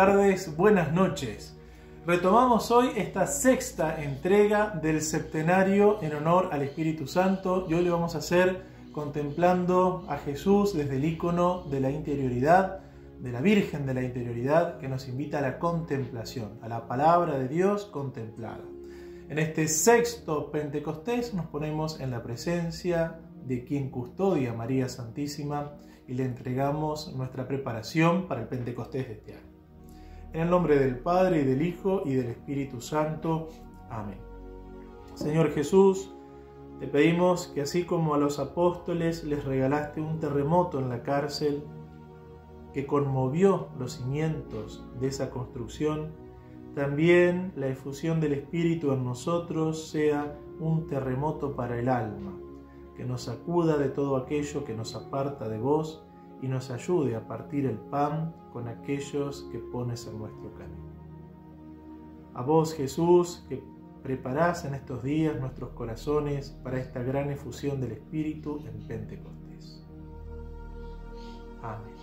tardes, buenas noches. Retomamos hoy esta sexta entrega del septenario en honor al Espíritu Santo y hoy lo vamos a hacer contemplando a Jesús desde el icono de la interioridad, de la Virgen de la interioridad, que nos invita a la contemplación, a la palabra de Dios contemplada. En este sexto Pentecostés nos ponemos en la presencia de quien custodia a María Santísima y le entregamos nuestra preparación para el Pentecostés de este año. En el nombre del Padre, y del Hijo, y del Espíritu Santo. Amén. Señor Jesús, te pedimos que así como a los apóstoles les regalaste un terremoto en la cárcel que conmovió los cimientos de esa construcción, también la efusión del Espíritu en nosotros sea un terremoto para el alma, que nos sacuda de todo aquello que nos aparta de vos y nos ayude a partir el pan con aquellos que pones en nuestro camino. A vos, Jesús, que preparás en estos días nuestros corazones para esta gran efusión del Espíritu en Pentecostés. Amén.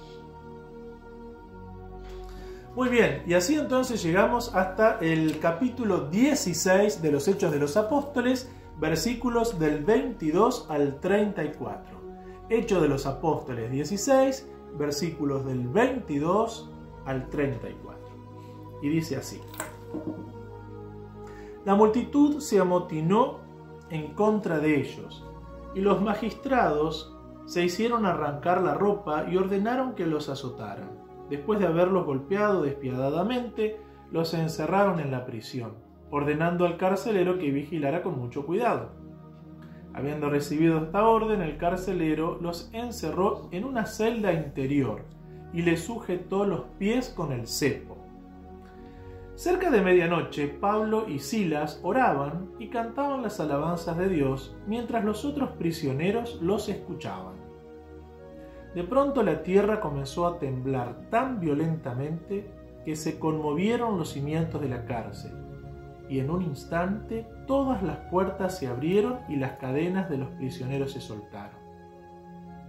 Muy bien, y así entonces llegamos hasta el capítulo 16 de los Hechos de los Apóstoles, versículos del 22 al 34. Hechos de los Apóstoles 16, versículos del 22 al 34. Y dice así: La multitud se amotinó en contra de ellos, y los magistrados se hicieron arrancar la ropa y ordenaron que los azotaran. Después de haberlos golpeado despiadadamente, los encerraron en la prisión, ordenando al carcelero que vigilara con mucho cuidado. Habiendo recibido esta orden, el carcelero los encerró en una celda interior y les sujetó los pies con el cepo. Cerca de medianoche, Pablo y Silas oraban y cantaban las alabanzas de Dios, mientras los otros prisioneros los escuchaban. De pronto la tierra comenzó a temblar tan violentamente que se conmovieron los cimientos de la cárcel, y en un instante todas las puertas se abrieron y las cadenas de los prisioneros se soltaron.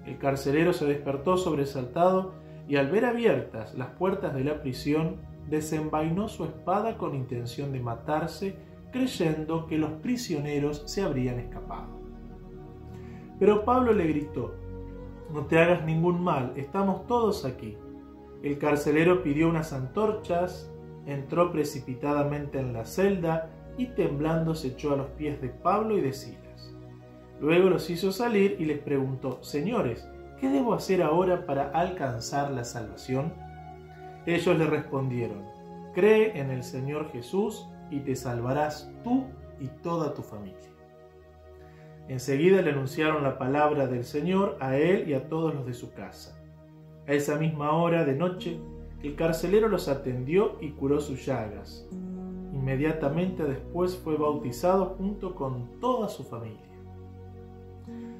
El carcelero se despertó sobresaltado y al ver abiertas las puertas de la prisión, desenvainó su espada con intención de matarse, creyendo que los prisioneros se habrían escapado. Pero Pablo le gritó: No te hagas ningún mal, estamos todos aquí. El carcelero pidió unas antorchas, entró precipitadamente en la celda y temblando se echó a los pies de Pablo y de Silas. Luego los hizo salir y les preguntó: Señores, ¿qué debo hacer ahora para alcanzar la salvación? Ellos le respondieron: Cree en el Señor Jesús y te salvarás tú y toda tu familia. Enseguida le anunciaron la palabra del Señor a él y a todos los de su casa. A esa misma hora de noche, el carcelero los atendió y curó sus llagas. Inmediatamente después fue bautizado junto con toda su familia.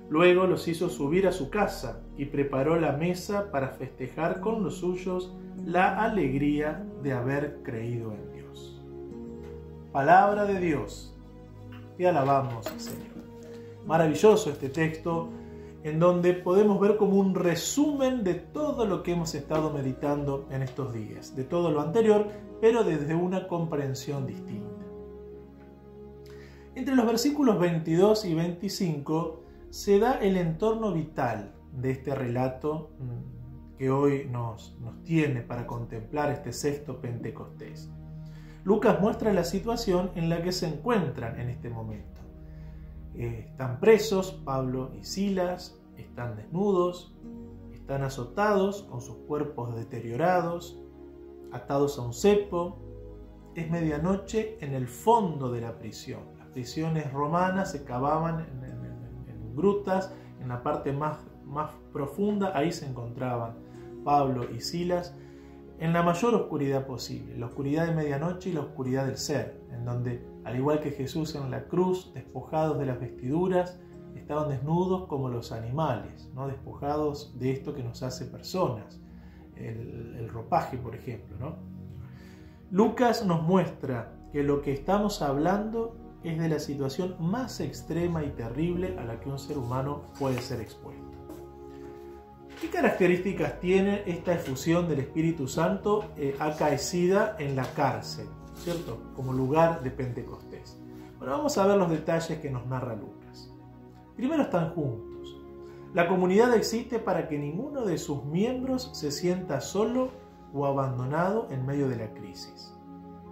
Luego los hizo subir a su casa y preparó la mesa para festejar con los suyos la alegría de haber creído en Dios. Palabra de Dios. Te alabamos, Señor. Maravilloso este texto, en donde podemos ver como un resumen de todo lo que hemos estado meditando en estos días, de todo lo anterior, pero desde una comprensión distinta. Entre los versículos 22 y 25 se da el entorno vital de este relato que hoy nos tiene para contemplar este sexto Pentecostés. Lucas muestra la situación en la que se encuentran en este momento. Están presos Pablo y Silas, están desnudos, están azotados con sus cuerpos deteriorados, atados a un cepo. Es medianoche en el fondo de la prisión. Las prisiones romanas se cavaban en grutas, en la parte más profunda, ahí se encontraban Pablo y Silas, en la mayor oscuridad posible, la oscuridad de medianoche y la oscuridad del ser, en donde, al igual que Jesús en la cruz, despojados de las vestiduras, estaban desnudos como los animales, ¿no? Despojados de esto que nos hace personas, el ropaje, por ejemplo, ¿no? Lucas nos muestra que lo que estamos hablando es de la situación más extrema y terrible a la que un ser humano puede ser expuesto. ¿Qué características tiene esta efusión del Espíritu Santo acaecida en la cárcel, ¿cierto? Como lugar de Pentecostés. Bueno, vamos a ver los detalles que nos narra Lucas. Primero, están juntos. La comunidad existe para que ninguno de sus miembros se sienta solo o abandonado en medio de la crisis.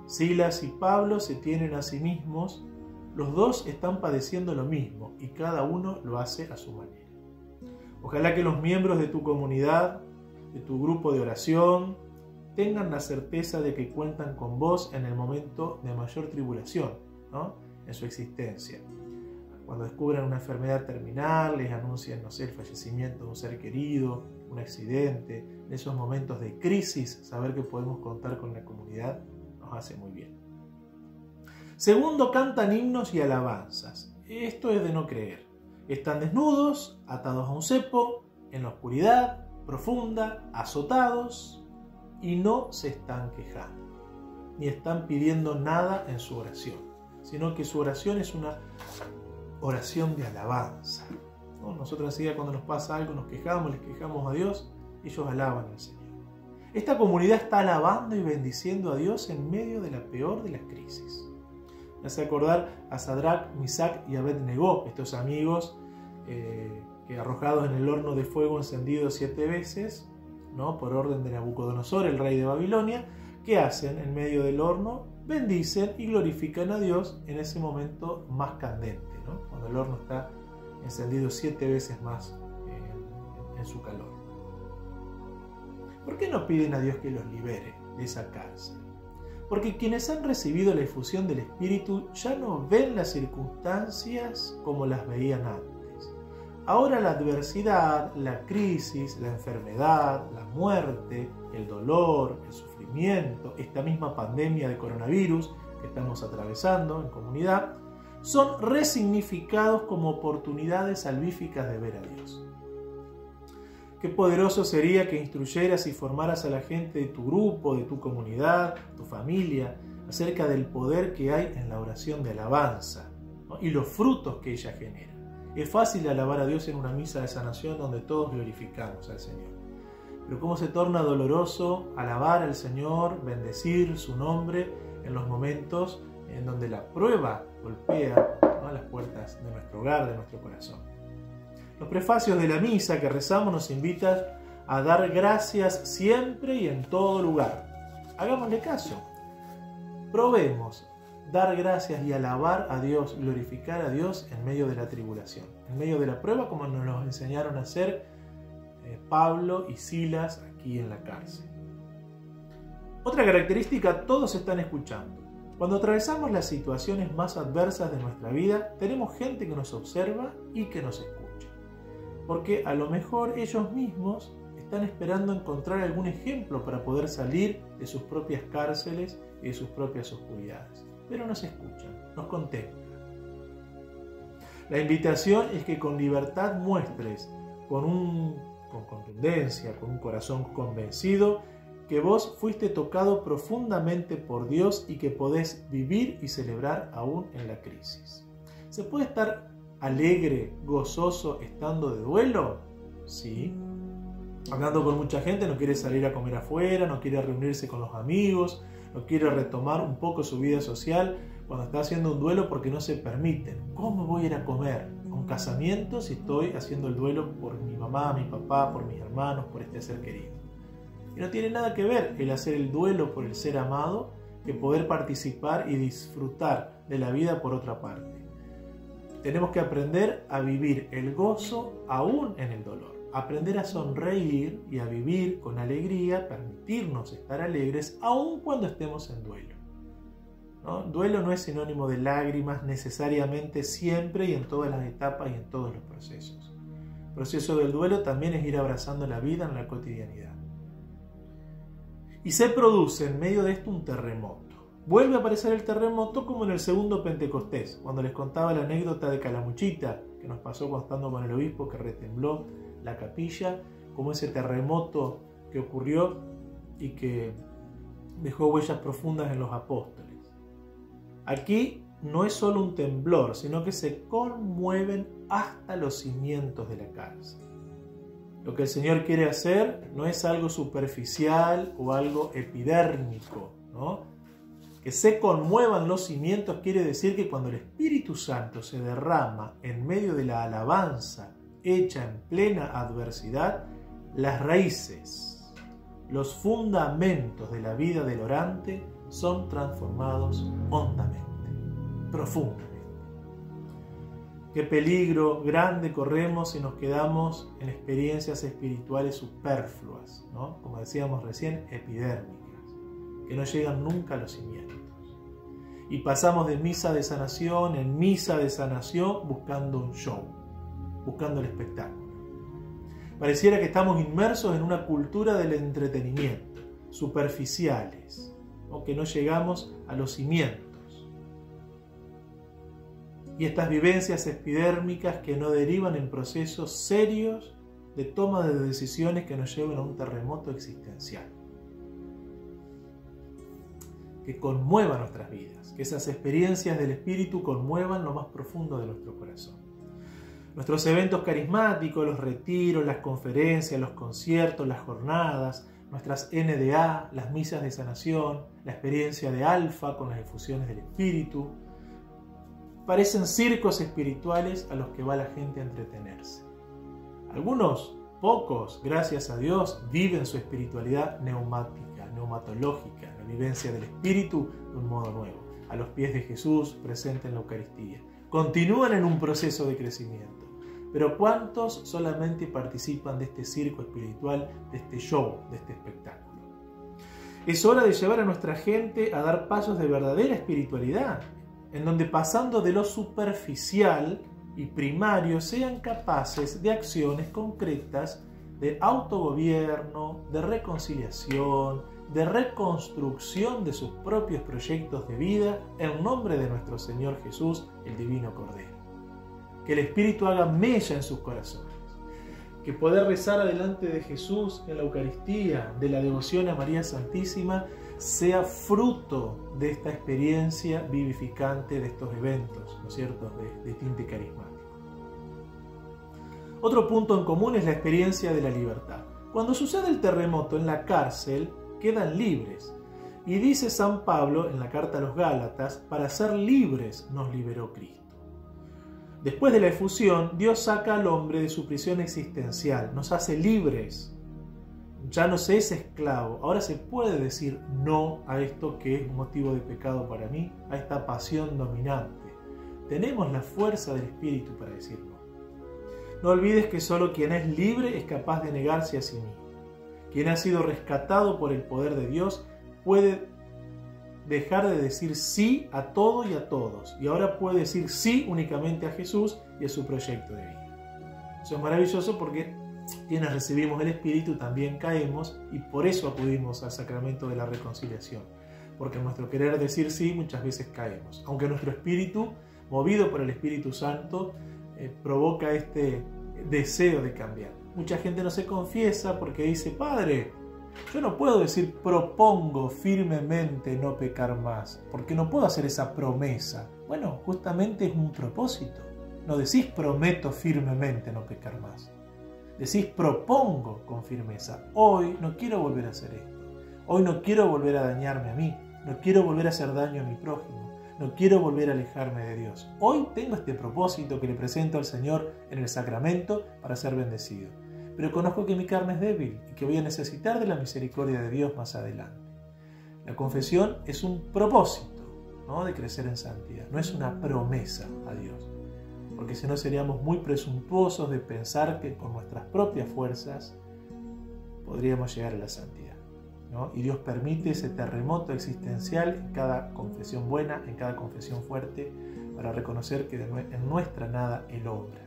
Silas y Pablo se tienen a sí mismos, los dos están padeciendo lo mismo y cada uno lo hace a su manera. Ojalá que los miembros de tu comunidad, de tu grupo de oración, tengan la certeza de que cuentan con vos en el momento de mayor tribulación, ¿no?, en su existencia. Cuando descubran una enfermedad terminal, les anuncian, no sé, el fallecimiento de un ser querido, un accidente, en esos momentos de crisis, saber que podemos contar con la comunidad nos hace muy bien. Segundo, cantan himnos y alabanzas. Esto es de no creer. Están desnudos, atados a un cepo, en la oscuridad profunda, azotados, y no se están quejando, ni están pidiendo nada en su oración, sino que su oración es una oración de alabanza, ¿no? Nosotros enseguida cuando nos pasa algo nos quejamos, les quejamos a Dios, ellos alaban al Señor. Esta comunidad está alabando y bendiciendo a Dios en medio de la peor de las crisis. Me hace acordar a Sadrach, Misac y Abed-Negó, estos amigos que arrojados en el horno de fuego encendido 7 veces, ¿no?, por orden de Nabucodonosor, el rey de Babilonia, ¿qué hacen en medio del horno? Bendicen y glorifican a Dios en ese momento más candente, ¿no?, cuando el horno está encendido 7 veces más en su calor. ¿Por qué no piden a Dios que los libere de esa cárcel? Porque quienes han recibido la efusión del Espíritu ya no ven las circunstancias como las veían antes. Ahora la adversidad, la crisis, la enfermedad, la muerte, el dolor, el sufrimiento, esta misma pandemia de coronavirus que estamos atravesando en comunidad, son resignificados como oportunidades salvíficas de ver a Dios. Qué poderoso sería que instruyeras y formaras a la gente de tu grupo, de tu comunidad, tu familia, acerca del poder que hay en la oración de alabanza, ¿no?, y los frutos que ella genera. Es fácil alabar a Dios en una misa de sanación donde todos glorificamos al Señor. Pero cómo se torna doloroso alabar al Señor, bendecir su nombre en los momentos en donde la prueba golpea, ¿no?, las puertas de nuestro hogar, de nuestro corazón. Los prefacios de la misa que rezamos nos invitan a dar gracias siempre y en todo lugar. Hagámosle caso. Probemos dar gracias y alabar a Dios, glorificar a Dios en medio de la tribulación, en medio de la prueba, como nos lo enseñaron a hacer Pablo y Silas aquí en la cárcel. Otra característica, todos están escuchando. Cuando atravesamos las situaciones más adversas de nuestra vida, tenemos gente que nos observa y que nos escucha. Porque a lo mejor ellos mismos están esperando encontrar algún ejemplo para poder salir de sus propias cárceles y de sus propias oscuridades. Pero nos escuchan, nos contemplan. La invitación es que con libertad muestres, con contundencia, con un corazón convencido, que vos fuiste tocado profundamente por Dios y que podés vivir y celebrar aún en la crisis. ¿Se puede estar alegre, gozoso, estando de duelo? Sí. Hablando con mucha gente, no quiere salir a comer afuera, no quiere reunirse con los amigos, no quiere retomar un poco su vida social cuando está haciendo un duelo porque no se permiten. ¿Cómo voy a ir a comer a un casamiento si estoy haciendo el duelo por mi mamá, mi papá, por mis hermanos, por este ser querido? Y no tiene nada que ver el hacer el duelo por el ser amado que poder participar y disfrutar de la vida por otra parte. Tenemos que aprender a vivir el gozo aún en el dolor. Aprender a sonreír y a vivir con alegría, permitirnos estar alegres aún cuando estemos en duelo, ¿no? Duelo no es sinónimo de lágrimas necesariamente siempre y en todas las etapas y en todos los procesos. El proceso del duelo también es ir abrazando la vida en la cotidianidad. Y se produce en medio de esto un terremoto. Vuelve a aparecer el terremoto como en el segundo Pentecostés, cuando les contaba la anécdota de Calamuchita, que nos pasó contando con el obispo, que retembló la capilla, como ese terremoto que ocurrió y que dejó huellas profundas en los apóstoles. Aquí no es solo un temblor, sino que se conmueven hasta los cimientos de la cárcel. Lo que el Señor quiere hacer no es algo superficial o algo epidérmico, ¿no? Que se conmuevan los cimientos quiere decir que cuando el Espíritu Santo se derrama en medio de la alabanza hecha en plena adversidad, las raíces, los fundamentos de la vida del orante son transformados hondamente, profundamente. Qué peligro grande corremos si nos quedamos en experiencias espirituales superfluas, ¿no? Como decíamos recién, epidérmicas, que no llegan nunca a los cimientos. Y pasamos de misa de sanación en misa de sanación buscando un show, buscando el espectáculo. Pareciera que estamos inmersos en una cultura del entretenimiento, superficiales, ¿no? Que no llegamos a los cimientos. Y estas vivencias epidérmicas que no derivan en procesos serios de toma de decisiones que nos lleven a un terremoto existencial. Que conmuevan nuestras vidas, que esas experiencias del Espíritu conmuevan lo más profundo de nuestro corazón. Nuestros eventos carismáticos, los retiros, las conferencias, los conciertos, las jornadas, nuestras NDA, las misas de sanación, la experiencia de Alfa con las efusiones del Espíritu, parecen circos espirituales a los que va la gente a entretenerse. Algunos, pocos, gracias a Dios, viven su espiritualidad neumatológica, la vivencia del Espíritu de un modo nuevo, a los pies de Jesús, presente en la Eucaristía. Continúan en un proceso de crecimiento. Pero ¿cuántos solamente participan de este circo espiritual, de este show, de este espectáculo? Es hora de llevar a nuestra gente a dar pasos de verdadera espiritualidad, en donde pasando de lo superficial y primario sean capaces de acciones concretas de autogobierno, de reconciliación, de reconstrucción de sus propios proyectos de vida en nombre de nuestro Señor Jesús, el Divino Cordero. Que el Espíritu haga mella en sus corazones, que poder rezar adelante de Jesús en la Eucaristía, de la devoción a María Santísima, sea fruto de esta experiencia vivificante de estos eventos, ¿no es cierto?, de tinte carismático. Otro punto en común es la experiencia de la libertad. Cuando sucede el terremoto en la cárcel, quedan libres. Y dice San Pablo en la carta a los Gálatas, para ser libres nos liberó Cristo. Después de la efusión, Dios saca al hombre de su prisión existencial, nos hace libres. Ya no se es esclavo, ahora se puede decir no a esto que es motivo de pecado para mí, a esta pasión dominante. Tenemos la fuerza del Espíritu para decirlo. No olvides que solo quien es libre es capaz de negarse a sí mismo. Quien ha sido rescatado por el poder de Dios puede dejar de decir sí a todo y a todos, y ahora puede decir sí únicamente a Jesús y a su proyecto de vida. Eso es maravilloso porque quienes recibimos el Espíritu también caemos y por eso acudimos al sacramento de la reconciliación, porque en nuestro querer decir sí muchas veces caemos, aunque nuestro espíritu, movido por el Espíritu Santo, provoca este deseo de cambiar. Mucha gente no se confiesa porque dice: Padre, yo no puedo decir propongo firmemente no pecar más, porque no puedo hacer esa promesa. Bueno, justamente es un propósito. No decís prometo firmemente no pecar más. Decís propongo con firmeza. Hoy no quiero volver a hacer esto. Hoy no quiero volver a dañarme a mí. No quiero volver a hacer daño a mi prójimo. No quiero volver a alejarme de Dios. Hoy tengo este propósito que le presento al Señor en el sacramento para ser bendecido. Pero conozco que mi carne es débil y que voy a necesitar de la misericordia de Dios más adelante. La confesión es un propósito, ¿no?, de crecer en santidad. No es una promesa a Dios. Porque si no seríamos muy presuntuosos de pensar que con nuestras propias fuerzas podríamos llegar a la santidad, ¿no? Y Dios permite ese terremoto existencial en cada confesión buena, en cada confesión fuerte, para reconocer que en nuestra nada Él obra.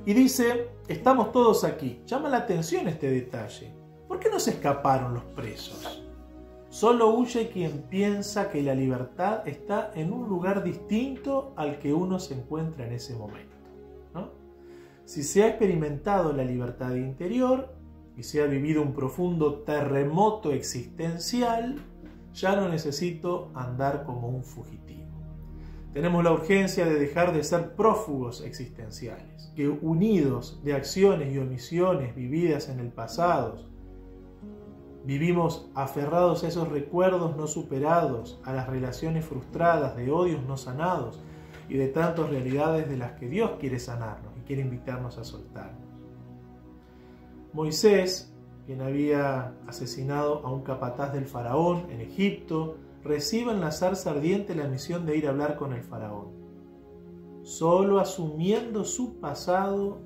Y dice, estamos todos aquí. Llama la atención este detalle. ¿Por qué no se escaparon los presos? Solo huye quien piensa que la libertad está en un lugar distinto al que uno se encuentra en ese momento, ¿no? Si se ha experimentado la libertad interior y se ha vivido un profundo terremoto existencial, ya no necesito andar como un fugitivo. Tenemos la urgencia de dejar de ser prófugos existenciales, que unidos de acciones y omisiones vividas en el pasado, vivimos aferrados a esos recuerdos no superados, a las relaciones frustradas, de odios no sanados y de tantas realidades de las que Dios quiere sanarnos y quiere invitarnos a soltarnos. Moisés, quien había asesinado a un capataz del faraón en Egipto, recibe en la zarza ardiente la misión de ir a hablar con el faraón. Solo asumiendo su pasado,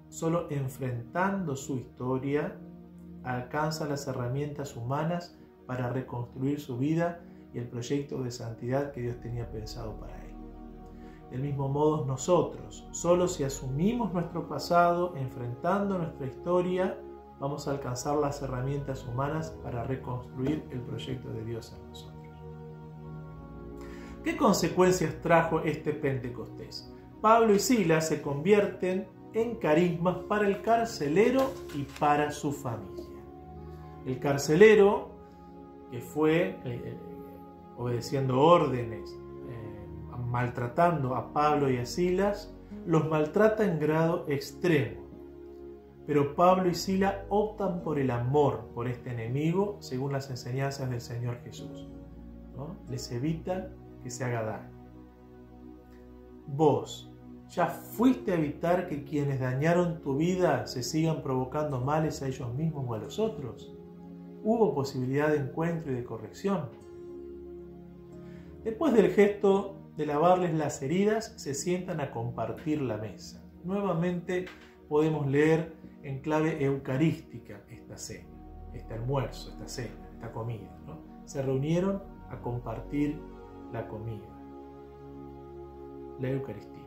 solo enfrentando su historia, alcanza las herramientas humanas para reconstruir su vida y el proyecto de santidad que Dios tenía pensado para él. Del mismo modo nosotros, solo si asumimos nuestro pasado, enfrentando nuestra historia, vamos a alcanzar las herramientas humanas para reconstruir el proyecto de Dios en nosotros. ¿Qué consecuencias trajo este Pentecostés? Pablo y Silas se convierten en carismas para el carcelero y para su familia. El carcelero, que fue obedeciendo órdenes, maltratando a Pablo y a Silas, los maltrata en grado extremo. Pero Pablo y Silas optan por el amor por este enemigo según las enseñanzas del Señor Jesús, ¿no? Les evita que se haga daño. Vos, ¿ya fuiste a evitar que quienes dañaron tu vida se sigan provocando males a ellos mismos o a los otros? ¿Hubo posibilidad de encuentro y de corrección? Después del gesto de lavarles las heridas, se sientan a compartir la mesa. Nuevamente podemos leer en clave eucarística esta cena, este almuerzo, esta cena, esta comida, ¿no? Se reunieron a compartir la comida, la Eucaristía.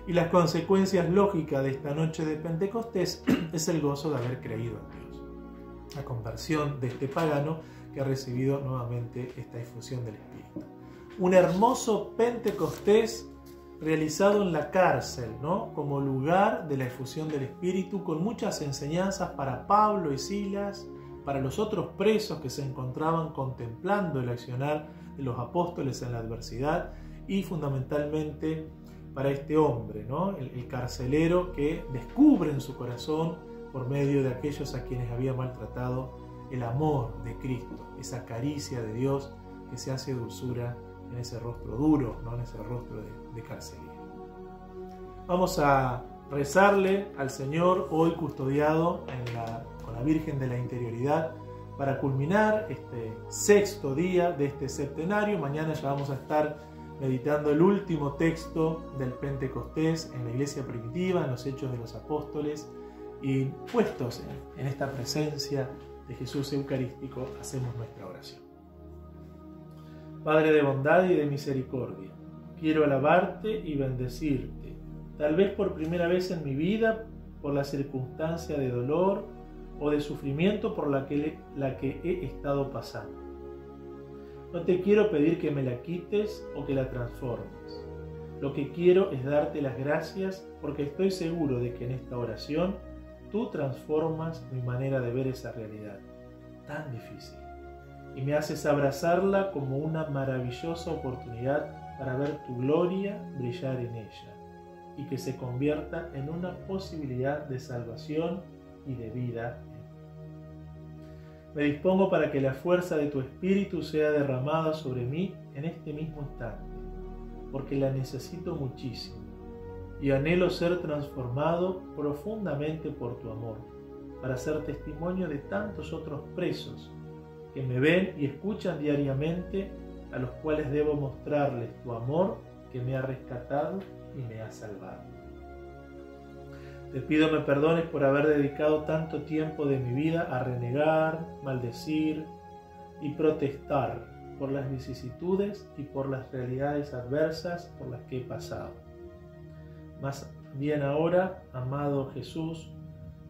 Y las consecuencias lógicas de esta noche de Pentecostés es el gozo de haber creído en Dios, la conversión de este pagano que ha recibido nuevamente esta difusión del Espíritu. Un hermoso Pentecostés realizado en la cárcel, ¿no? Como lugar de la efusión del Espíritu, con muchas enseñanzas para Pablo y Silas, para los otros presos que se encontraban contemplando el accionar de los apóstoles en la adversidad, y fundamentalmente para este hombre, ¿no? El carcelero que descubre en su corazón, por medio de aquellos a quienes había maltratado, el amor de Cristo, esa caricia de Dios que se hace dulzura en ese rostro duro, ¿no? En ese rostro de carcelero. Vamos a rezarle al Señor hoy custodiado con la Virgen de la Interioridad para culminar este sexto día de este septenario. Mañana ya vamos a estar meditando el último texto del Pentecostés en la iglesia primitiva, en los Hechos de los Apóstoles, y puestos en esta presencia de Jesús Eucarístico, hacemos nuestra oración. Padre de bondad y de misericordia, quiero alabarte y bendecirte, tal vez por primera vez en mi vida, por la circunstancia de dolor o de sufrimiento por la que he estado pasando. No te quiero pedir que me la quites o que la transformes. Lo que quiero es darte las gracias porque estoy seguro de que en esta oración tú transformas mi manera de ver esa realidad tan difícil y me haces abrazarla como una maravillosa oportunidad para ver tu gloria brillar en ella y que se convierta en una posibilidad de salvación y de vida. Me dispongo para que la fuerza de tu Espíritu sea derramada sobre mí en este mismo instante, porque la necesito muchísimo y anhelo ser transformado profundamente por tu amor, para ser testimonio de tantos otros presos que me ven y escuchan diariamente, a los cuales debo mostrarles tu amor que me ha rescatado y me ha salvado. Te pido me perdones por haber dedicado tanto tiempo de mi vida a renegar, maldecir y protestar por las vicisitudes y por las realidades adversas por las que he pasado. Más bien ahora, amado Jesús,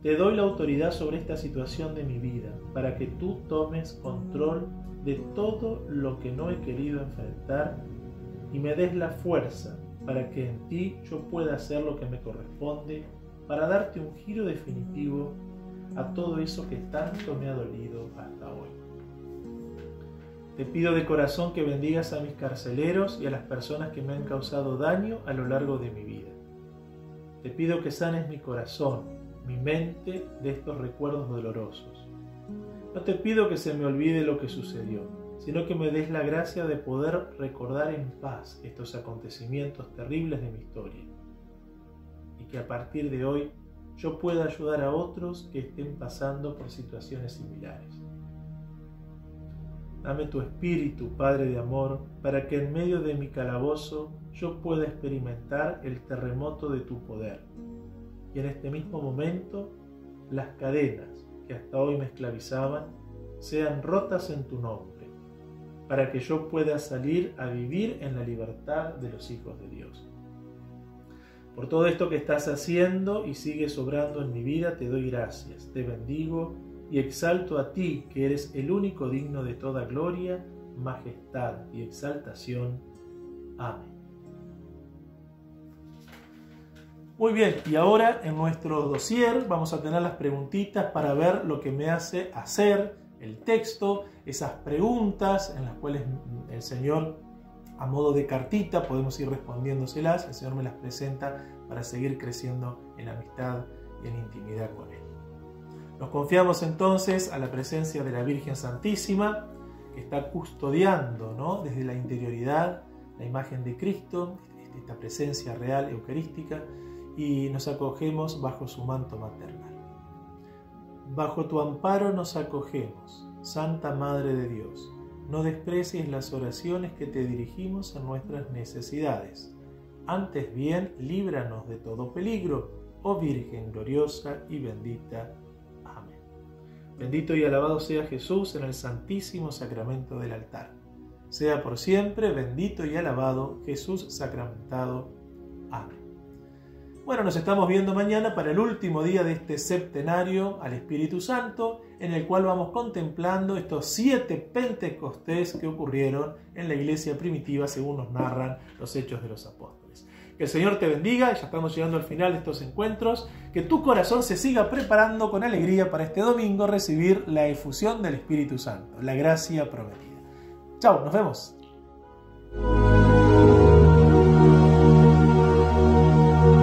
te doy la autoridad sobre esta situación de mi vida para que tú tomes control de todo lo que no he querido enfrentar y me des la fuerza para que en ti yo pueda hacer lo que me corresponde para darte un giro definitivo a todo eso que tanto me ha dolido hasta hoy. Te pido de corazón que bendigas a mis carceleros y a las personas que me han causado daño a lo largo de mi vida. Te pido que sanes mi corazón, mi mente de estos recuerdos dolorosos. No te pido que se me olvide lo que sucedió, sino que me des la gracia de poder recordar en paz estos acontecimientos terribles de mi historia. Y que a partir de hoy yo pueda ayudar a otros que estén pasando por situaciones similares. Dame tu espíritu, Padre de amor, para que en medio de mi calabozo yo pueda experimentar el terremoto de tu poder. Y en este mismo momento, las cadenas que hasta hoy me esclavizaban sean rotas en tu nombre, para que yo pueda salir a vivir en la libertad de los hijos de Dios. Por todo esto que estás haciendo y sigues obrando en mi vida, te doy gracias, te bendigo y exalto a ti, que eres el único digno de toda gloria, majestad y exaltación. Amén. Muy bien, y ahora en nuestro dossier vamos a tener las preguntitas para ver lo que me hace hacer el texto, esas preguntas en las cuales el Señor, a modo de cartita, podemos ir respondiéndoselas. El Señor me las presenta para seguir creciendo en amistad y en intimidad con Él. Nos confiamos entonces a la presencia de la Virgen Santísima, que está custodiando, ¿no?, desde la interioridad la imagen de Cristo, esta presencia real eucarística, y nos acogemos bajo su manto maternal. Bajo tu amparo nos acogemos, Santa Madre de Dios. No desprecies las oraciones que te dirigimos en nuestras necesidades. Antes bien, líbranos de todo peligro, oh Virgen gloriosa y bendita. Amén. Bendito y alabado sea Jesús en el santísimo sacramento del altar. Sea por siempre bendito y alabado Jesús sacramentado. Amén. Bueno, nos estamos viendo mañana para el último día de este septenario al Espíritu Santo, en el cual vamos contemplando estos 7 Pentecostés que ocurrieron en la iglesia primitiva, según nos narran los Hechos de los Apóstoles. Que el Señor te bendiga, ya estamos llegando al final de estos encuentros, que tu corazón se siga preparando con alegría para este domingo recibir la efusión del Espíritu Santo, la gracia prometida. Chao, nos vemos.